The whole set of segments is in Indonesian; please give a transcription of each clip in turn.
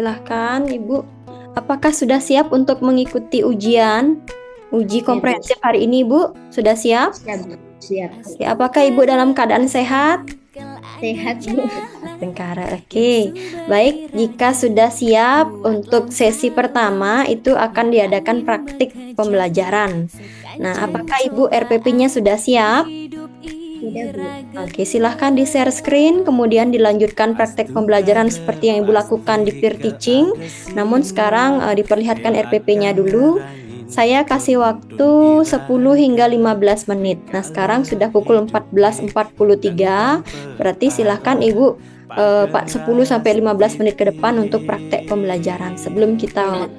silahkan Ibu. Apakah sudah siap untuk mengikuti uji komprehensif hari ini, Bu? Sudah siap? Siap, Bu. Siap. Oke, apakah Ibu dalam keadaan sehat? Sehat, Bu. Tengkara. Oke, baik. Jika sudah siap untuk sesi pertama, itu akan diadakan praktik pembelajaran. Nah, apakah Ibu RPP-nya sudah siap? Sudah, Bu. Oke, silahkan di-share screen, kemudian dilanjutkan praktek pembelajaran seperti yang Ibu lakukan di peer teaching. Namun sekarang diperlihatkan RPP-nya dulu. Saya kasih waktu 10 hingga 15 menit. Nah, sekarang sudah pukul 14.43. Berarti silahkan Ibu 10 sampai 15 menit ke depan untuk praktek pembelajaran. Sebelum kita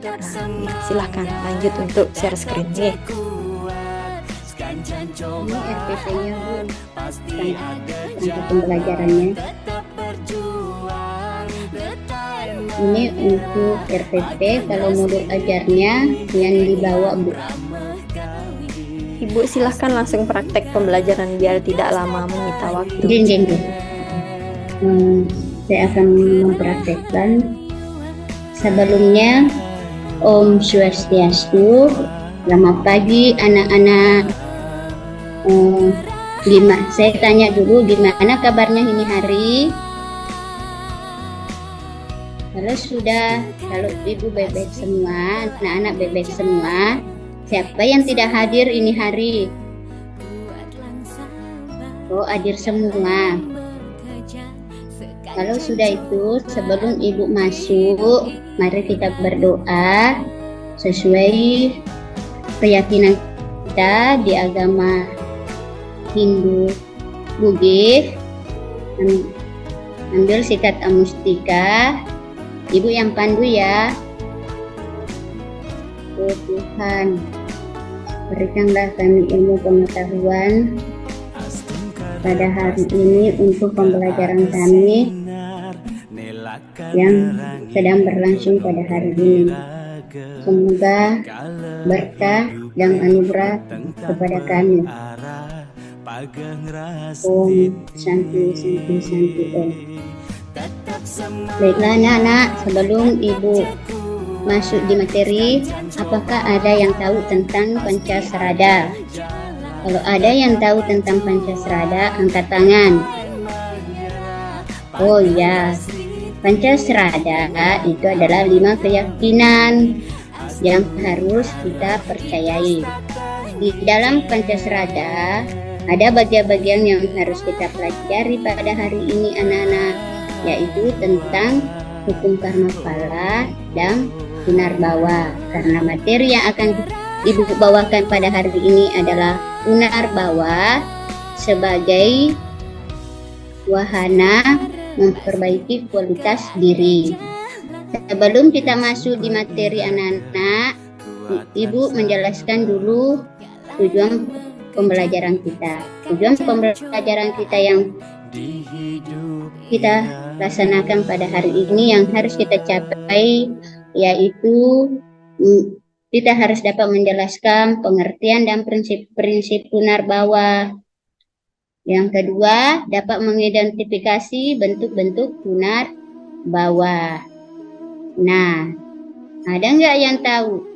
silahkan lanjut untuk share screen. Ini RPP-nya, Bu. Untuk pembelajarannya. Ini untuk RPP, kalau modul ajarnya yang dibawa, Bu. Ibu silahkan langsung praktek pembelajaran biar tidak lama menyita waktu. Jeng. Saya akan mempraktekkan. Sebelumnya, Om Swastiastu. Selamat pagi anak-anak. Saya tanya dulu gimana kabarnya ini hari. Kalau ibu bebek semua, anak-anak bebek semua, siapa yang tidak hadir ini hari? Oh, hadir semua. Kalau sudah itu, sebelum ibu masuk, mari kita berdoa sesuai keyakinan kita di agama Hindu Bugis. Ambil sikat amustika. Ibu yang pandu ya. Oh Tuhan, berikanlah kami ilmu pengetahuan pada hari ini untuk pembelajaran kami yang sedang berlangsung pada hari ini. Semoga berkah dan anugerah kepada kami. Om Santi Om. Baiklah anak-anak, sebelum ibu masuk di materi, apakah ada yang tahu tentang Pancasrada? Kalau ada yang tahu tentang Pancasrada, angkat tangan. Oh ya, Pancasrada itu adalah 5 keyakinan yang harus kita percayai. Di dalam Pancasrada ada bagian-bagian yang harus kita pelajari pada hari ini anak-anak, yaitu tentang hukum karma phala dan punarbawa. Karena materi yang akan ibu bawakan pada hari ini adalah punarbawa sebagai wahana memperbaiki kualitas diri. Sebelum kita masuk di materi anak-anak, ibu menjelaskan dulu tujuan pembelajaran kita. Tujuan pembelajaran kita yang kita laksanakan pada hari ini, yang harus kita capai, yaitu kita harus dapat menjelaskan pengertian dan prinsip-prinsip punarbawa. Yang kedua, dapat mengidentifikasi bentuk-bentuk punarbawa. Nah, ada nggak yang tahu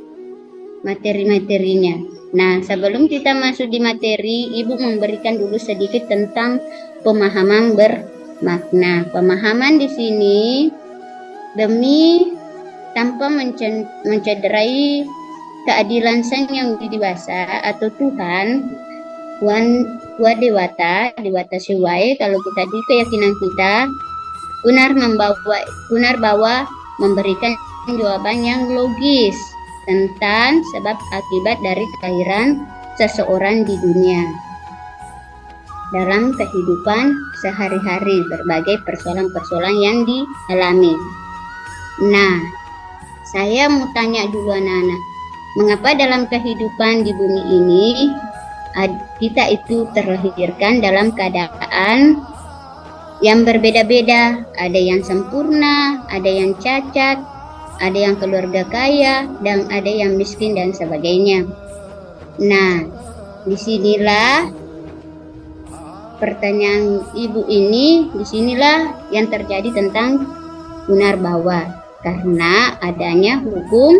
materi-materinya? Nah, sebelum kita masuk di materi, ibu memberikan dulu sedikit tentang pemahaman bermakna. Pemahaman di sini demi tanpa mencederai keadilan Sang Yang Widi Wasa atau Tuhan, Dewata Siwai. Kalau kita di keyakinan kita, punarbawa memberikan jawaban yang logis tentang sebab akibat dari kelahiran seseorang di dunia. Dalam kehidupan sehari-hari, berbagai persoalan-persoalan yang dialami. Nah, saya mau tanya dulu anak-anak, mengapa dalam kehidupan di bumi ini kita itu terlahirkan dalam keadaan yang berbeda-beda? Ada yang sempurna, ada yang cacat, ada yang keluarga kaya, dan ada yang miskin dan sebagainya. Nah, disinilah pertanyaan ibu ini, disinilah yang terjadi tentang punarbawa. karena adanya hukum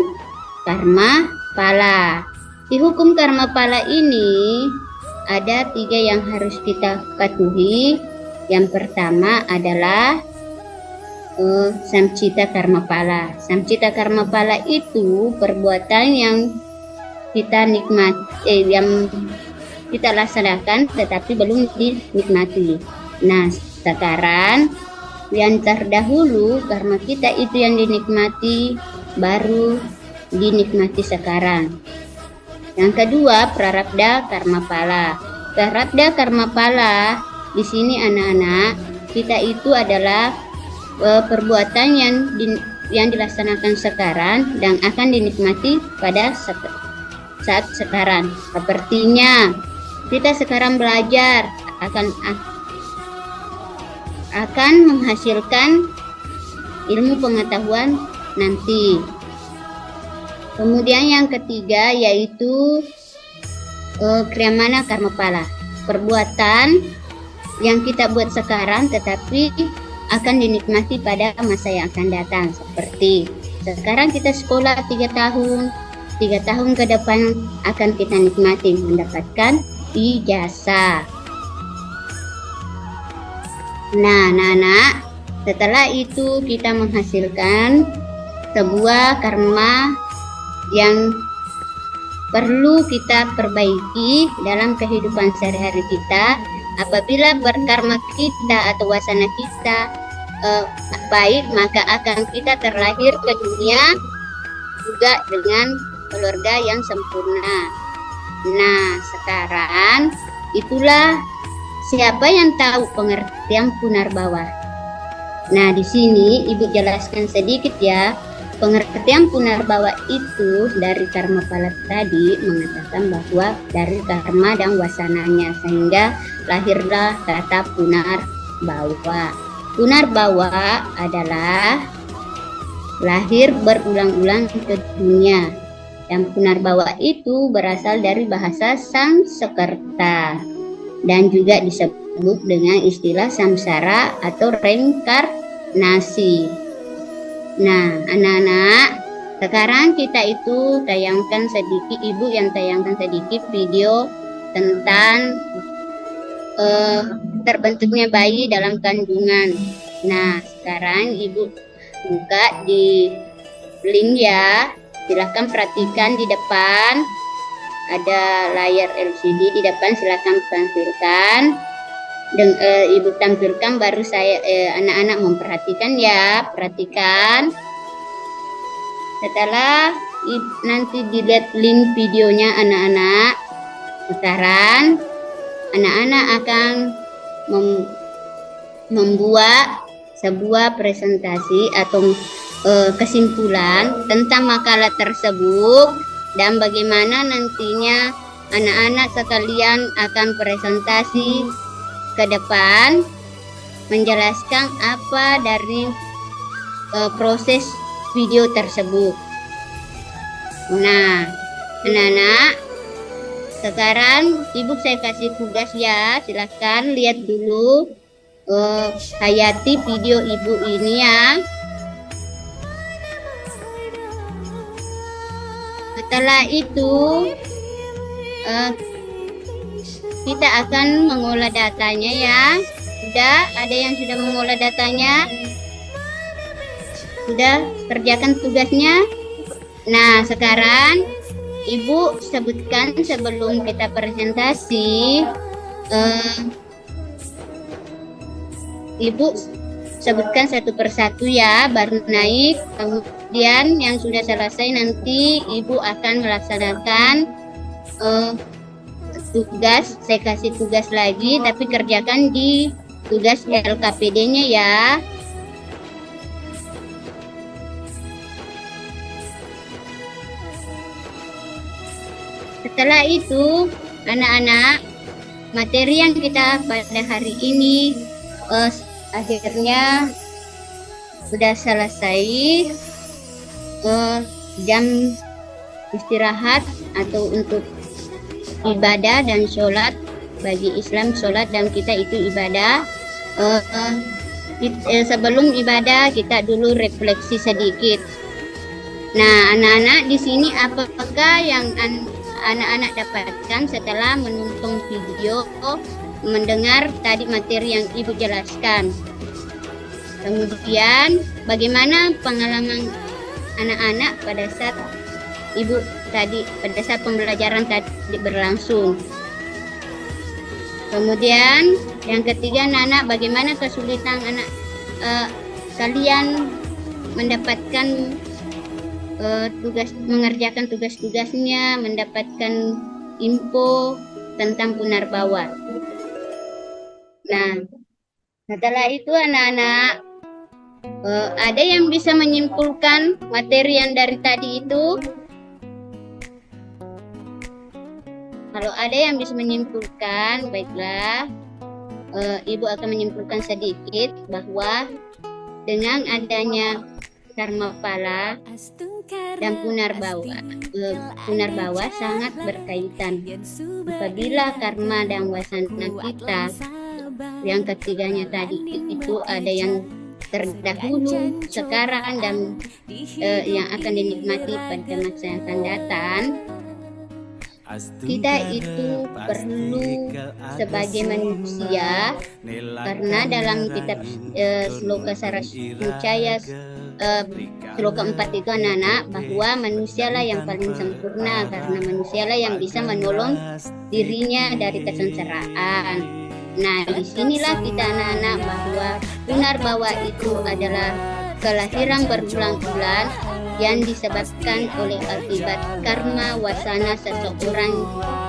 karma pala. Di hukum karma pala ini ada 3 yang harus kita patuhi. Yang pertama adalah samcita karma pala. Samcita karma pala itu perbuatan yang kita yang kita laksanakan tetapi belum dinikmati. Nah, sekarang yang terdahulu karma kita itu yang dinikmati, baru dinikmati sekarang. Yang kedua, prarabdha karma pala. Prarabdha karma pala di sini anak-anak, kita itu adalah perbuatan yang dilaksanakan sekarang dan akan dinikmati pada saat sekarang. Sepertinya kita sekarang belajar akan menghasilkan ilmu pengetahuan nanti. Kemudian yang ketiga yaitu kriyamana karma pala. Perbuatan yang kita buat sekarang tetapi akan dinikmati pada masa yang akan datang. Seperti sekarang kita sekolah 3 tahun, 3 tahun ke depan akan kita nikmati mendapatkan ijazah. Nah, anak-anak, setelah itu kita menghasilkan sebuah karma yang perlu kita perbaiki dalam kehidupan sehari-hari kita. Apabila berkarma kita atau wasana kita baik, maka akan kita terlahir ke dunia juga dengan keluarga yang sempurna. Nah, sekarang itulah siapa yang tahu pengertian punarbawa. Nah, di sini Ibu jelaskan sedikit ya. Pengertian punarbawa itu dari karma pala tadi mengatakan bahwa dari karma dan wasananya, sehingga lahirlah kata punarbawa. Punarbawa adalah lahir berulang-ulang ke dunia. Dan punarbawa itu berasal dari bahasa Sanskerta dan juga disebut dengan istilah samsara atau reinkarnasi. Nah, anak-anak, sekarang kita itu tayangkan sedikit, Ibu yang tayangkan sedikit video tentang terbentuknya bayi dalam kandungan. Nah, sekarang Ibu buka di link ya. Silahkan perhatikan di depan. Ada layar LCD di depan, silahkan tampilkan. Ibu tampilkan baru saya anak-anak memperhatikan ya, perhatikan. Setelah nanti dilihat link videonya anak-anak, sekarang anak-anak akan membuat sebuah presentasi atau kesimpulan tentang makalah tersebut dan bagaimana nantinya anak-anak sekalian akan presentasi ke depan menjelaskan apa dari proses video tersebut. Nah, anak-anak, sekarang Ibu saya kasih tugas ya, silahkan lihat dulu, hayati video Ibu ini ya. Setelah itu kita akan mengolah datanya ya. Sudah ada yang sudah mengolah datanya? Sudah kerjakan tugasnya? Nah, sekarang Ibu sebutkan sebelum kita presentasi, Ibu sebutkan satu persatu ya, baru naik. Kemudian yang sudah selesai nanti Ibu akan melaksanakan tugas. Saya kasih tugas lagi, tapi kerjakan di tugas LKPD-nya ya. Setelah itu, anak-anak, materi yang kita pada hari ini akhirnya sudah selesai. Jam istirahat atau untuk ibadah dan sholat, bagi Islam sholat dan kita itu ibadah. Sebelum ibadah kita dulu refleksi sedikit. Nah, anak-anak di sini apakah yang anak-anak dapatkan setelah menonton video, mendengar tadi materi yang Ibu jelaskan? Kemudian bagaimana pengalaman anak-anak pada saat Ibu tadi, pada saat pembelajaran tadi berlangsung? Kemudian yang ketiga, anak-anak, bagaimana kesulitan kalian mendapatkan mengerjakan tugas-tugasnya, mendapatkan info tentang Punarbawa. Nah, setelah itu anak-anak, ada yang bisa menyimpulkan materi yang dari tadi itu? Kalau ada yang bisa menyimpulkan, baiklah, Ibu akan menyimpulkan sedikit bahwa dengan adanya Karmapala dan Punarbawa sangat berkaitan. Apabila karma dan wasana kita, yang ketiganya tadi itu ada yang terdahulu, sekarang, dan yang akan dinikmati pada masa yang akan datang, kita itu perlu sebagai manusia, karena dalam kitab Sloka Saraswacaya Sloka 4 itu anak-anak, bahwa manusialah yang paling sempurna, karena manusialah yang bisa menolong dirinya dari kesengsaraan. Nah, disinilah kita anak-anak bahwa Punarbawa itu adalah kelahiran berulang-ulang yang disebabkan oleh akibat karma wasana seseorang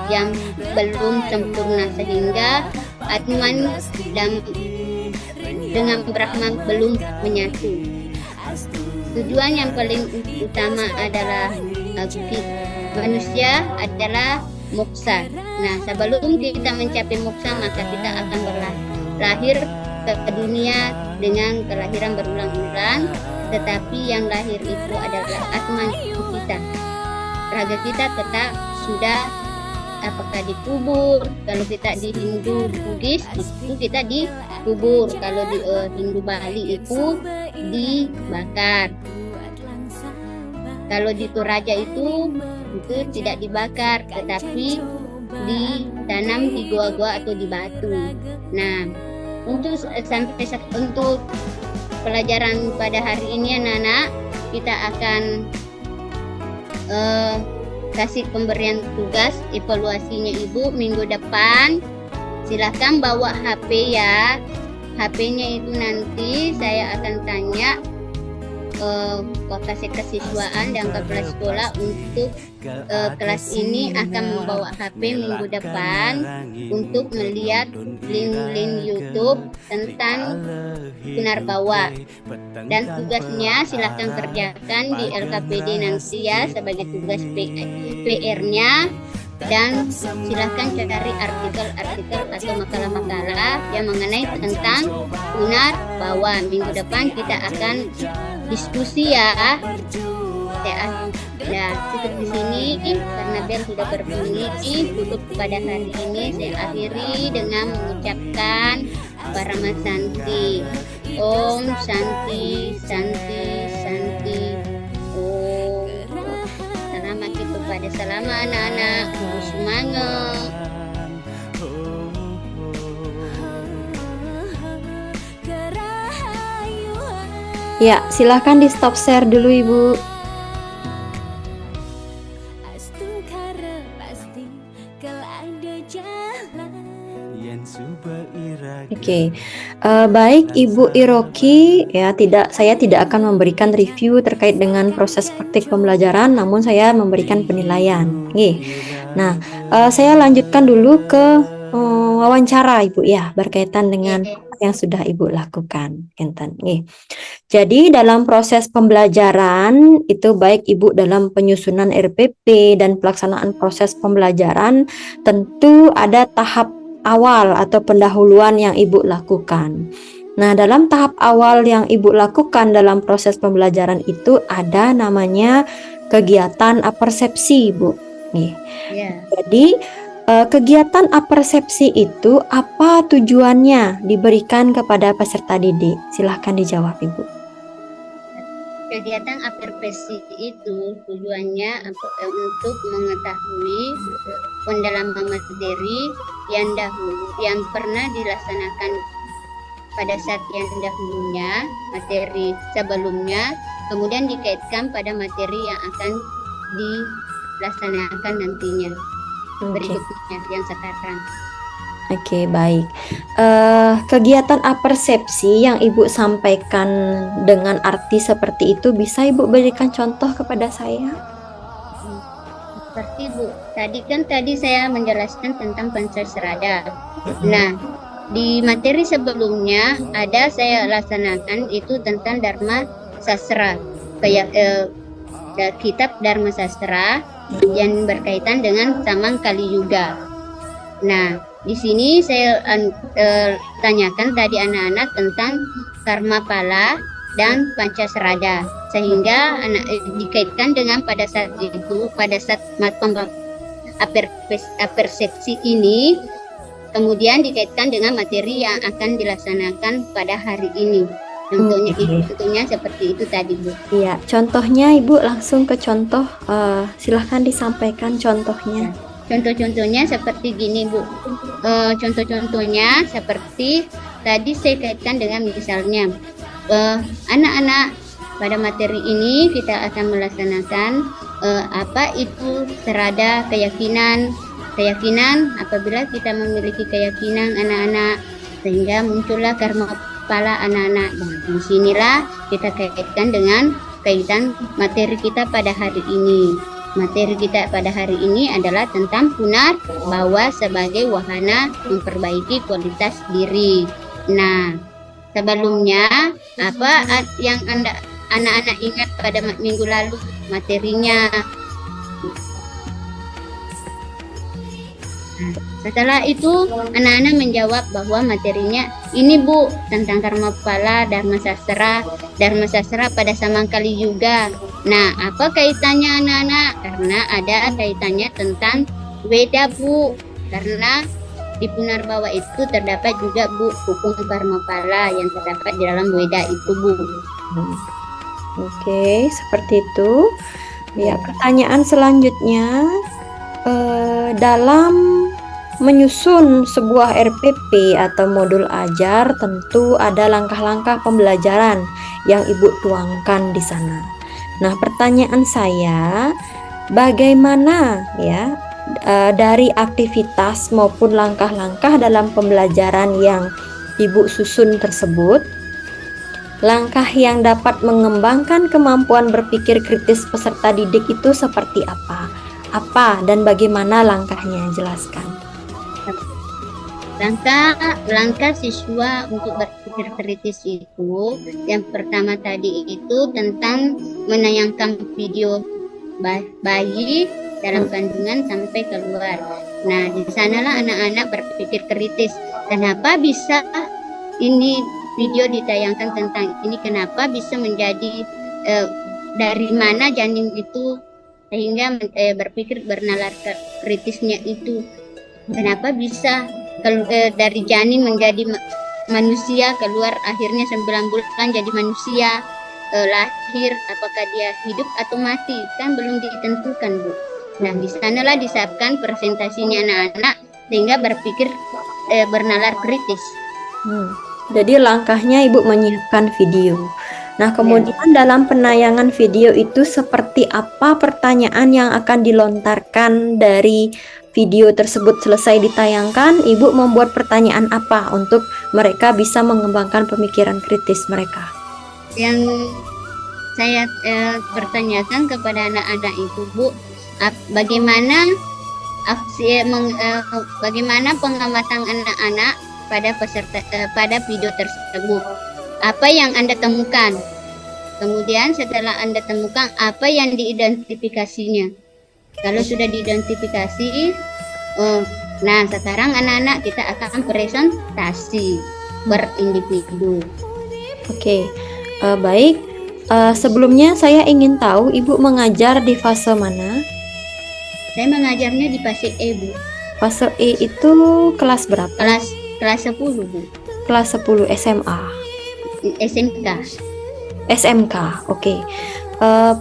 yang belum sempurna, sehingga Atman dan dengan Brahman belum menyatu. Tujuan yang paling utama adalah manusia adalah moksa. Nah, sebelum kita mencapai moksa, maka kita akan lahir ke dunia dengan kelahiran berulang-ulang, tetapi yang lahir itu adalah Atman kita. Raga kita tetap sudah apakah dikubur. Kalau kita di Hindu Buddhis itu kita dikubur, kalau di Hindu Bali itu dibakar. Kalau di Toraja itu tidak dibakar, tetapi ditanam di gua-gua atau di batu. Nah, untuk pelajaran pada hari ini anak-anak, kita akan kasih pemberian tugas evaluasinya Ibu minggu depan. Silahkan bawa HP ya. HP-nya itu nanti saya akan tanya kasih kesiswaan dan kepala sekolah untuk kelas ini akan membawa HP minggu depan untuk melihat link-link YouTube tentang Punarbawa, dan tugasnya silahkan kerjakan di LKPD nanti ya sebagai tugas PR-nya, dan silahkan cari artikel-artikel atau makalah-makalah yang mengenai tentang Punarbawa. Minggu depan kita akan diskusi ya. Ya, cukup di sini karena bel sudah berbunyi. Tutup pada hari ini saya akhiri dengan mengucapkan Parama Santi. Om Santi Santi Santi. Om. Selamat itu pada selama anak-anak. Semangat. Ya, silahkan di stop share dulu Ibu. Oke, baik Ibu Iroki, ya saya tidak akan memberikan review terkait dengan proses praktik pembelajaran, namun saya memberikan penilaian. Oke. Nah, saya lanjutkan dulu ke wawancara Ibu ya, berkaitan dengan yang sudah Ibu lakukan. Jadi dalam proses pembelajaran itu baik Ibu dalam penyusunan RPP dan pelaksanaan proses pembelajaran, tentu ada tahap awal atau pendahuluan yang Ibu lakukan. Nah, dalam tahap awal yang Ibu lakukan dalam proses pembelajaran itu ada namanya kegiatan apersepsi, Ibu. Jadi Kegiatan apersepsi itu apa tujuannya diberikan kepada peserta didik? Silahkan dijawab, Ibu. Kegiatan aperpesi itu tujuannya untuk mengetahui pendalaman materi yang pernah dilaksanakan pada saat yang dahulunya, materi sebelumnya, kemudian dikaitkan pada materi yang akan dilaksanakan nantinya, berikutnya yang sekarang. Oke, baik. Kegiatan apersepsi yang Ibu sampaikan dengan arti seperti itu, bisa Ibu berikan contoh kepada saya? Seperti Bu, tadi saya menjelaskan tentang Pancasrada. Nah, di materi sebelumnya ada saya laksanakan itu tentang Dharma Sastra, kayak kitab Dharma Sastra yang berkaitan dengan Samang Kali Yuga. Nah, di sini saya tanyakan tadi anak-anak tentang karma pala dan Pancasrada, sehingga dikaitkan dengan pada saat apersepsi ini, kemudian dikaitkan dengan materi yang akan dilaksanakan pada hari ini. Contohnya seperti itu tadi, Bu. Iya, contohnya Ibu langsung ke contoh, silahkan disampaikan contohnya. Contoh-contohnya seperti gini, Bu. Contoh-contohnya seperti tadi saya kaitkan dengan misalnya anak-anak pada materi ini kita akan melaksanakan apa itu serada keyakinan apabila kita memiliki keyakinan anak-anak sehingga muncullah karma kepala anak-anak. Dan disinilah kita kaitkan dengan kaitan materi kita pada hari ini. Materi kita pada hari ini adalah tentang punar bahwa sebagai wahana memperbaiki kualitas diri. Nah, sebelumnya apa yang anak-anak ingat pada minggu lalu materinya? Nah, setelah itu anak-anak menjawab bahwa materinya ini, Bu, tentang karma kepala, Dharma Sastra pada Samangkali juga. Nah, apa kaitannya anak-anak? Karena ada kaitannya tentang Weda, Bu. Karena di Punarbawa itu terdapat juga, Bu, hukum karma pala yang terdapat di dalam Weda itu, Bu. Oke, seperti itu. Ya, pertanyaan selanjutnya, dalam menyusun sebuah RPP atau modul ajar tentu ada langkah-langkah pembelajaran yang Ibu tuangkan di sana. Nah, pertanyaan saya, bagaimana ya dari aktivitas maupun langkah-langkah dalam pembelajaran yang Ibu susun tersebut, langkah yang dapat mengembangkan kemampuan berpikir kritis peserta didik itu seperti apa? Apa dan bagaimana langkahnya? Jelaskan. Langkah siswa untuk berpikir kritis itu, yang pertama tadi itu tentang menayangkan video bayi dalam kandungan sampai keluar. Nah, di sanalah anak-anak berpikir kritis. Kenapa bisa ini video ditayangkan tentang ini? Kenapa bisa menjadi dari mana janin itu sehingga berpikir bernalar kritisnya itu? Kenapa bisa dari janin menjadi manusia, keluar akhirnya 9 bulan jadi manusia, lahir, apakah dia hidup atau mati, kan belum ditentukan, Bu. Nah, di sanalah disiapkan presentasinya anak-anak sehingga berpikir bernalar kritis. Jadi langkahnya Ibu menyiapkan video. Nah, kemudian dalam penayangan video itu seperti apa pertanyaan yang akan dilontarkan dari video tersebut selesai ditayangkan? Ibu membuat pertanyaan apa untuk mereka bisa mengembangkan pemikiran kritis mereka? Yang saya pertanyakan kepada anak-anak itu, Bu, bagaimana bagaimana pengamatan anak-anak pada video tersebut? Apa yang Anda temukan? Kemudian setelah Anda temukan, apa yang diidentifikasinya? Kalau sudah diidentifikasi, nah sekarang anak-anak kita akan presentasi per individu. Oke, baik. Sebelumnya saya ingin tahu Ibu mengajar di fase mana? Saya mengajarnya di fase E, Bu. Fase E itu kelas berapa? Kelas 10 Bu. Kelas 10 SMA. SMK. SMK, oke.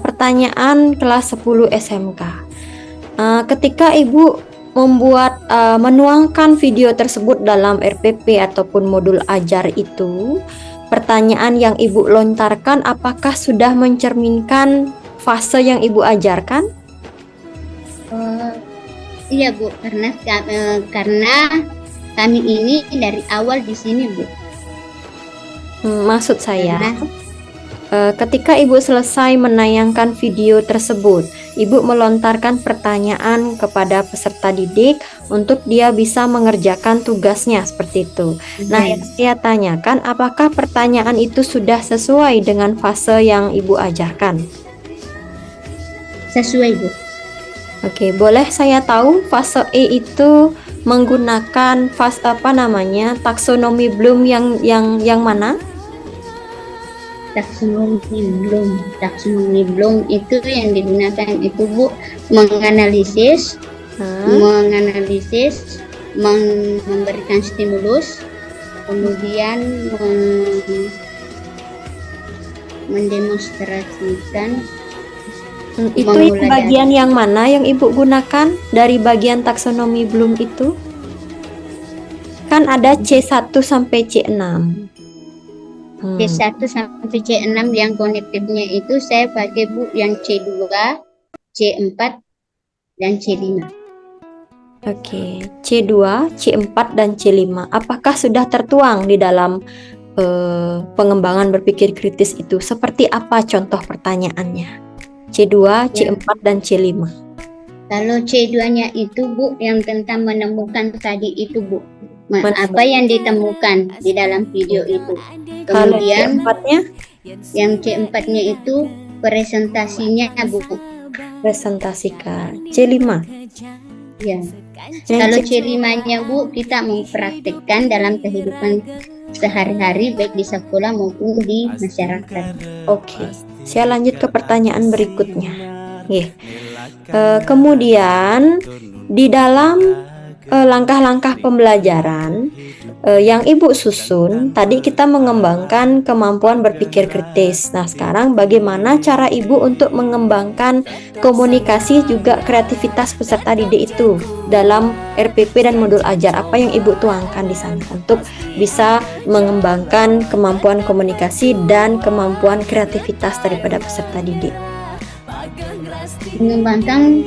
Pertanyaan kelas 10 SMK. Ketika Ibu menuangkan video tersebut dalam RPP ataupun modul ajar itu, pertanyaan yang Ibu lontarkan apakah sudah mencerminkan fase yang Ibu ajarkan? Iya Bu, karena kami ini dari awal di sini Bu. Maksud saya, ketika Ibu selesai menayangkan video tersebut, Ibu melontarkan pertanyaan kepada peserta didik untuk dia bisa mengerjakan tugasnya seperti itu. Nah, yang saya tanyakan, apakah pertanyaan itu sudah sesuai dengan fase yang Ibu ajarkan? Sesuai Bu. Oke, boleh saya tahu fase E itu menggunakan taksonomi Bloom yang mana? Taksonomi Bloom itu yang digunakan itu Bu, menganalisis, memberikan stimulus, kemudian mendemonstrasikan. Itu yang bagian yang mana yang Ibu gunakan dari bagian taksonomi Bloom itu? Kan ada C1 sampai C6. C1 sampai C6 yang konektifnya itu saya pakai Bu yang C2, C4, dan C5. Oke, C2, C4, dan C5. Apakah sudah tertuang di dalam pengembangan berpikir kritis itu? Seperti apa contoh pertanyaannya? C2, C4, dan C5. Kalau C2-nya itu Bu, yang tentang menemukan tadi itu Bu. Apa yang ditemukan di dalam video itu. Kemudian yang C4-nya itu presentasinya Bu. Presentasikan. C5. Ya. Kalau C5-nya Bu, kita mempraktikkan dalam kehidupan sehari-hari baik di sekolah maupun di masyarakat. Oke. Saya lanjut ke pertanyaan berikutnya. Kemudian di dalam langkah-langkah pembelajaran yang Ibu susun, tadi kita mengembangkan kemampuan berpikir kritis. Nah, sekarang bagaimana cara Ibu untuk mengembangkan komunikasi juga kreativitas peserta didik itu dalam RPP dan modul ajar? Apa yang Ibu tuangkan di sana untuk bisa mengembangkan kemampuan komunikasi dan kemampuan kreativitas daripada peserta didik? Mengembangkan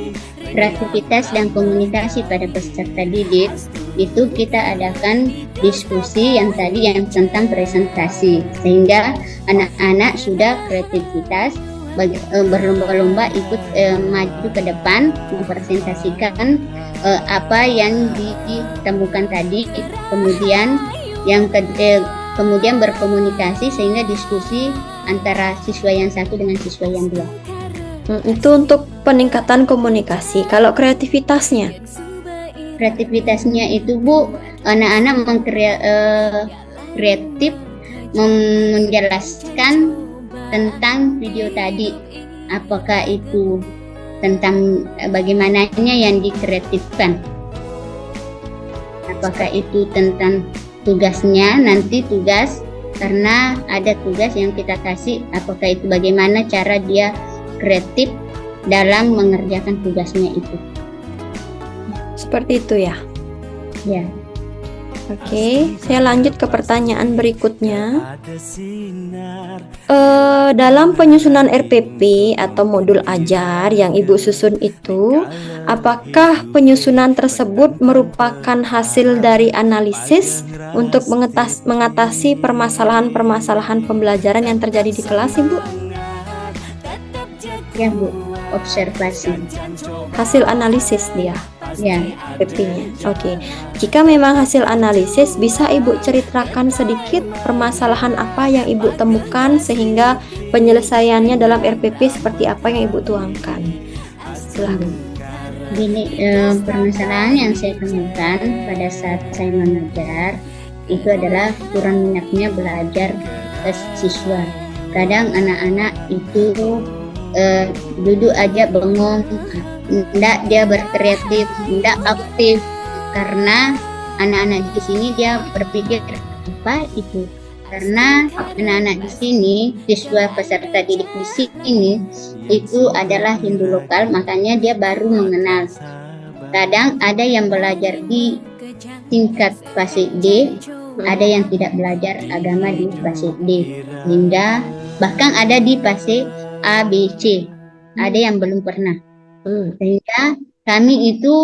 kreativitas dan komunikasi pada peserta didik itu kita adakan diskusi yang tadi yang tentang presentasi, sehingga anak-anak sudah kreativitas berlomba-lomba ikut maju ke depan mempresentasikan apa yang ditemukan tadi, kemudian kemudian berkomunikasi sehingga diskusi antara siswa yang satu dengan siswa yang dua. Itu untuk peningkatan komunikasi. Kalau kreativitasnya itu Bu, anak-anak kreatif menjelaskan tentang video tadi, apakah itu tentang bagaimananya yang dikreatifkan, apakah itu tentang tugasnya, nanti tugas karena ada tugas yang kita kasih, apakah itu bagaimana cara dia kreatif dalam mengerjakan tugasnya itu. Seperti itu ya? Ya. Oke, saya lanjut ke pertanyaan berikutnya. Dalam penyusunan RPP atau modul ajar yang Ibu susun itu, apakah penyusunan tersebut merupakan hasil dari analisis untuk mengatasi permasalahan-permasalahan pembelajaran yang terjadi di kelas, Ibu? Ya Bu, observasi. Hasil analisis dia? Ya. RPP-nya. Oke. Jika memang hasil analisis, bisa Ibu ceritakan sedikit permasalahan apa yang Ibu temukan sehingga penyelesaiannya dalam RPP seperti apa yang Ibu tuangkan? Silahkan. Gini, permasalahan yang saya temukan pada saat saya mengajar itu adalah kurang minatnya belajar siswa. Kadang anak-anak itu duduk aja bengong, tidak dia berkreatif, tidak aktif, karena anak-anak di sini dia berpikir apa itu, karena anak-anak di sini, siswa peserta didik di sini itu adalah Hindu lokal, makanya dia baru mengenal. Kadang ada yang belajar di tingkat fase D, ada yang tidak belajar agama di fase D, hingga bahkan ada di fase A, B, C, ada yang belum pernah. Sehingga kami itu,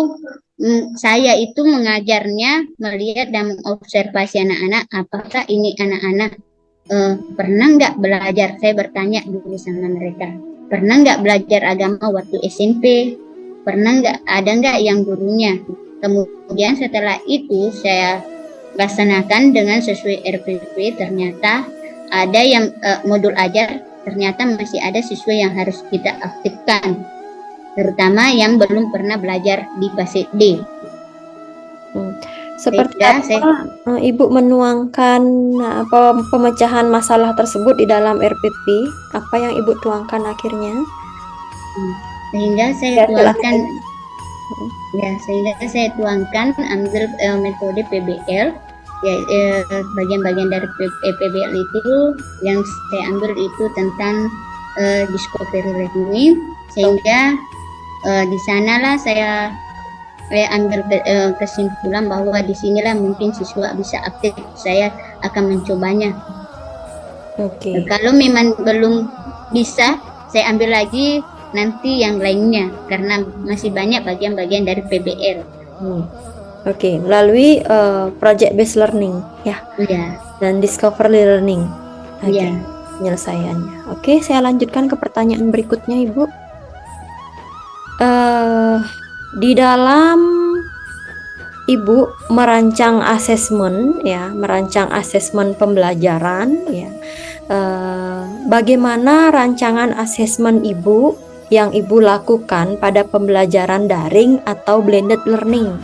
saya itu mengajarnya melihat dan mengobservasi anak-anak, apakah ini anak-anak pernah nggak belajar. Saya bertanya dulu sama mereka, pernah nggak belajar agama waktu SMP, pernah ada nggak yang gurunya. Kemudian setelah itu saya laksanakan dengan sesuai RPP. Ternyata ada yang modul ajar, ternyata masih ada siswa yang harus kita aktifkan, terutama yang belum pernah belajar di fase D. Seperti apa Ibu menuangkan pemecahan masalah tersebut di dalam RPP? Apa yang Ibu tuangkan akhirnya? Sehingga saya tuangkan, ambil metode PBL. Ya, bagian-bagian dari PBL itu yang saya ambil itu tentang discovery learning, sehingga di sanalah saya ambil kesimpulan bahwa di sinilah mungkin siswa bisa aktif. Saya akan mencobanya. Kalau memang belum bisa, saya ambil lagi nanti yang lainnya, karena masih banyak bagian-bagian dari PBL. Melalui project based learning dan discovery learning. Penyelesaiannya. Saya lanjutkan ke pertanyaan berikutnya, Ibu. Di dalam Ibu merancang asesmen pembelajaran, bagaimana rancangan asesmen Ibu yang Ibu lakukan pada pembelajaran daring atau blended learning?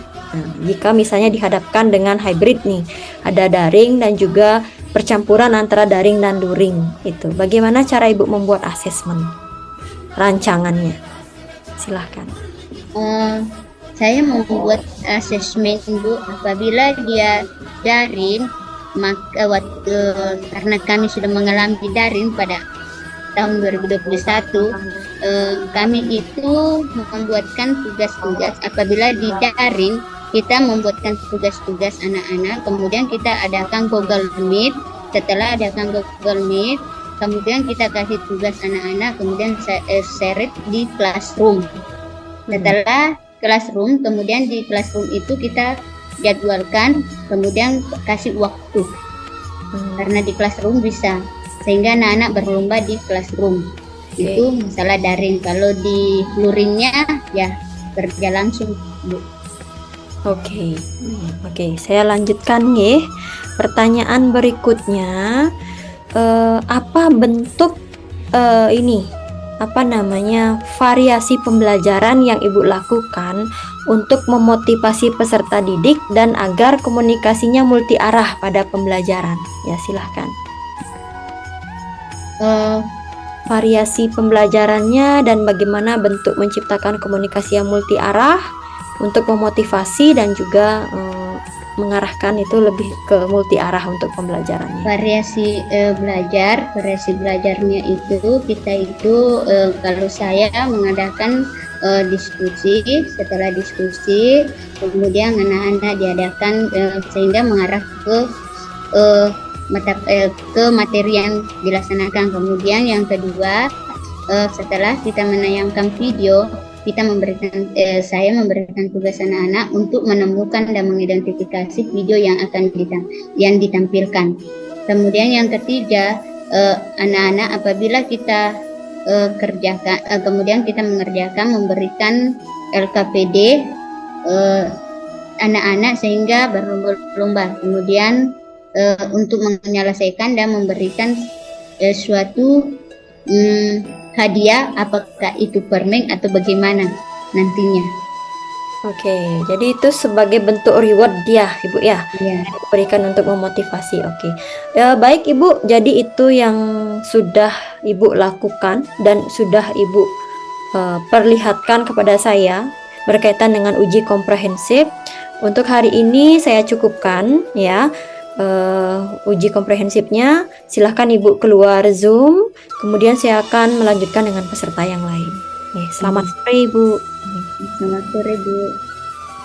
Jika misalnya dihadapkan dengan hybrid nih, ada daring dan juga percampuran antara daring dan luring, itu bagaimana cara Ibu membuat asesmen rancangannya? Silahkan. Saya membuat asesmen Ibu apabila dia daring, maka karena kami sudah mengalami daring pada tahun 2021, kami itu membuatkan tugas-tugas. Apabila di daring, kita membuatkan tugas-tugas anak-anak, kemudian kita adakan Google Meet. Setelah adakan Google Meet, kemudian kita kasih tugas anak-anak, kemudian share di classroom. Setelah classroom, kemudian di classroom itu kita jadwalkan, kemudian kasih waktu, karena di classroom bisa, sehingga anak-anak berlomba di classroom. Itu masalah daring. Kalau di luringnya ya kerja langsung, Bu. Saya lanjutkan nih. Pertanyaan berikutnya, apa bentuk variasi pembelajaran yang Ibu lakukan untuk memotivasi peserta didik dan agar komunikasinya multi arah pada pembelajaran? Ya, silahkan. Variasi pembelajarannya dan bagaimana bentuk menciptakan komunikasi yang multi arah untuk memotivasi dan juga mengarahkan itu lebih ke multi arah untuk pembelajarannya. Variasi belajarnya itu kalau saya mengadakan diskusi. Setelah diskusi, kemudian anak-anak diadakan sehingga mengarah ke materi yang dilaksanakan. Kemudian yang kedua, setelah kita menayangkan video, saya memberikan tugas anak-anak untuk menemukan dan mengidentifikasi video yang akan ditampilkan. Kemudian yang ketiga, anak-anak apabila kita kerjakan, kemudian kita memberikan LKPD anak-anak sehingga berlomba-lomba. Kemudian untuk menyelesaikan dan memberikan suatu hadiah, apakah itu permen atau bagaimana nantinya. Jadi itu sebagai bentuk reward dia, Ibu ya? Iya. Diberikan untuk memotivasi. Baik Ibu, jadi itu yang sudah Ibu lakukan dan sudah Ibu perlihatkan kepada saya berkaitan dengan uji komprehensif. Untuk hari ini saya cukupkan ya uji komprehensifnya. Silahkan Ibu keluar Zoom, kemudian saya akan melanjutkan dengan peserta yang lain. Selamat sore Ibu. Selamat sore Bu.